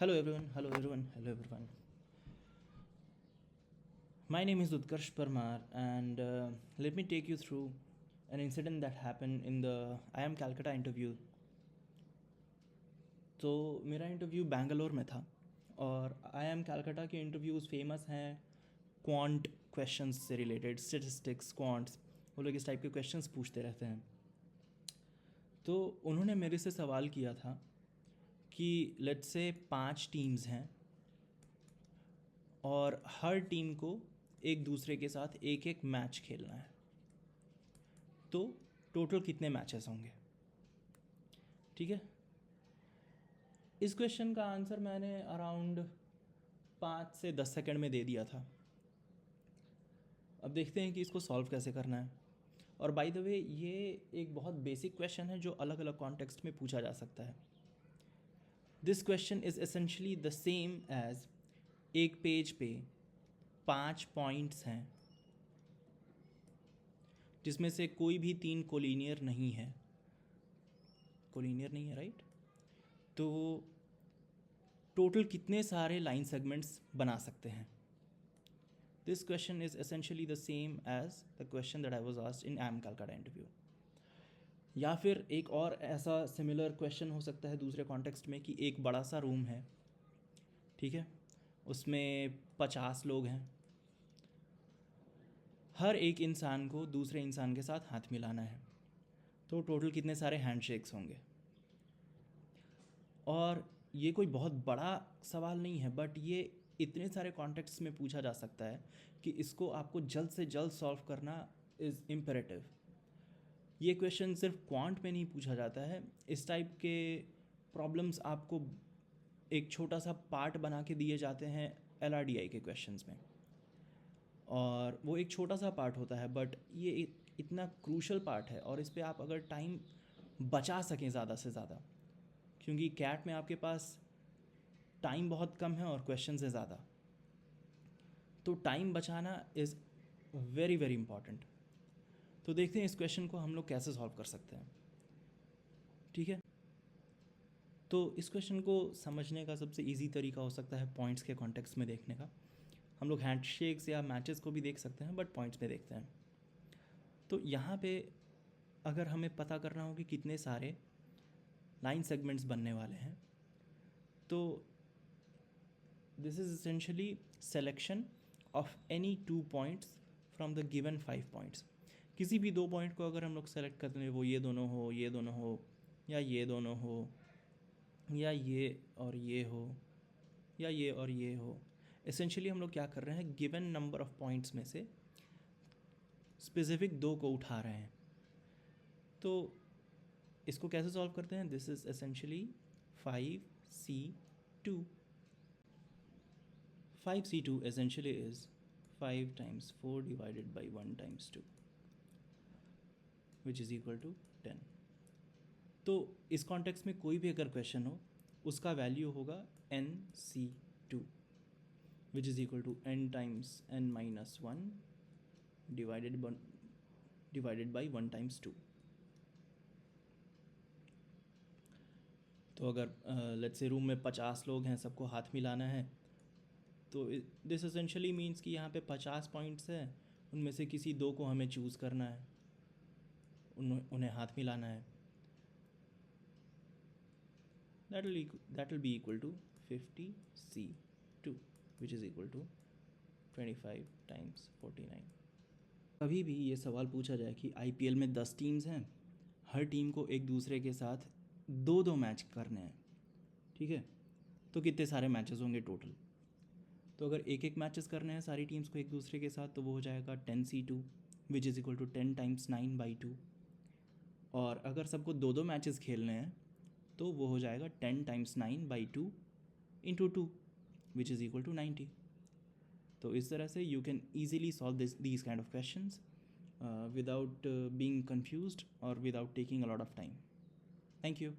Hello everyone, hello everyone, hello everyone. My name is Utkarsh Parmar and let me take you through an incident that happened in the IIM Calcutta interview. तो मेरा interview Bangalore में था और IIM Calcutta के interviews famous हैं quant questions से related, statistics, quants, वो लोग इस टाइप के क्वेश्चंस पूछते रहते हैं. तो उन्होंने मेरे से सवाल किया था कि लेट्स से 5 टीम्स हैं और हर टीम को एक दूसरे के साथ एक एक मैच खेलना है, तो टोटल कितने मैचेस होंगे. ठीक है, इस क्वेश्चन का आंसर मैंने अराउंड 5 से 10 सेकंड में दे दिया था. अब देखते हैं कि इसको सॉल्व कैसे करना है. और बाय द वे ये एक बहुत बेसिक क्वेश्चन है जो अलग अलग कॉन्टेक्स्ट में पूछा जा सकता है. This question is essentially the same as एक पेज पे 5 पॉइंट्स हैं जिसमें से कोई भी 3 कोलिनियर नहीं है. कोलिनियर नहीं है, राइट? तो टोटल कितने सारे लाइन सेगमेंट्स बना सकते हैं. This question is essentially the same as the question that I was asked in IIM Calcutta interview. या फिर एक और ऐसा सिमिलर क्वेश्चन हो सकता है दूसरे कॉन्टेक्स्ट में कि एक बड़ा सा रूम है, ठीक है, उसमें 50 लोग हैं, हर एक इंसान को दूसरे इंसान के साथ हाथ मिलाना है, तो टोटल कितने सारे हैंडशेक्स होंगे. और ये कोई बहुत बड़ा सवाल नहीं है, बट ये इतने सारे कॉन्टेक्स्ट में पूछा जा सकता है कि इसको आपको जल्द से जल्द सॉल्व करना इज़ इम्पेरेटिव. ये क्वेश्चन सिर्फ क्वांट में नहीं पूछा जाता है. इस टाइप के प्रॉब्लम्स आपको एक छोटा सा पार्ट बना के दिए जाते हैं LRDI के क्वेश्चंस में, और वो एक छोटा सा पार्ट होता है, बट ये इतना क्रूशल पार्ट है. और इस पर आप अगर टाइम बचा सकें ज़्यादा से ज़्यादा, क्योंकि कैट में आपके पास टाइम बहुत कम है और क्वेश्चन है ज़्यादा, तो टाइम बचाना इज़ वेरी वेरी इंपॉर्टेंट. तो देखते हैं इस क्वेश्चन को हम लोग कैसे सॉल्व कर सकते हैं. ठीक है, तो इस क्वेश्चन को समझने का सबसे इजी तरीका हो सकता है पॉइंट्स के कॉन्टेक्स्ट में देखने का. हम लोग हैंडशेक्स या मैचेस को भी देख सकते हैं, बट पॉइंट्स में देखते हैं. तो यहाँ पे अगर हमें पता करना हो कि कितने सारे लाइन सेगमेंट्स बनने वाले हैं, तो this is essentially selection of any 2 points from the given 5 points. किसी भी 2 पॉइंट को अगर हम लोग सेलेक्ट करते हैं, वो ये दोनों हो, ये दोनों हो, या ये दोनों हो, या ये और ये हो, या ये और ये हो. एसेंशली हम लोग क्या कर रहे हैं, गिवन नंबर ऑफ पॉइंट्स में से स्पेसिफिक 2 को उठा रहे हैं. तो इसको कैसे सॉल्व करते हैं. This is essentially 5C2. 5C2 essentially is 5 times 4 divided by 1 times 2, which is equal to 10. तो इस कॉन्टेक्स्ट में कोई भी अगर क्वेश्चन हो, उसका वैल्यू होगा NC2, which is equal to n times n minus 1 divided by 1 times 2. तो अगर लेट्स से रूम में 50 लोग हैं, सबको हाथ मिलाना है, तो दिस एसेंशली मीन्स कि यहाँ पे 50 पॉइंट्स हैं, उनमें से किसी 2 को हमें चूज़ करना है, उन्हें हाथ मिलाना है. that will be equal to 50C2, which is equal to 25 times 49. कभी भी ये सवाल पूछा जाए कि IPL में 10 टीम्स हैं, हर टीम को एक दूसरे के साथ 2-2 मैच करने हैं, ठीक है, तो कितने सारे मैचेस होंगे टोटल. तो अगर एक एक मैचेस करने हैं सारी टीम्स को एक दूसरे के साथ, तो वो हो जाएगा 10C2, which is equal to 10 times 9/2. और अगर सबको 2-2 मैचेस खेलने हैं, तो वो हो जाएगा 10 times 9/2 into 2, which is equal to 90. तो इस तरह से you can easily solve these kind of questions without being confused or without taking a lot of time. Thank you.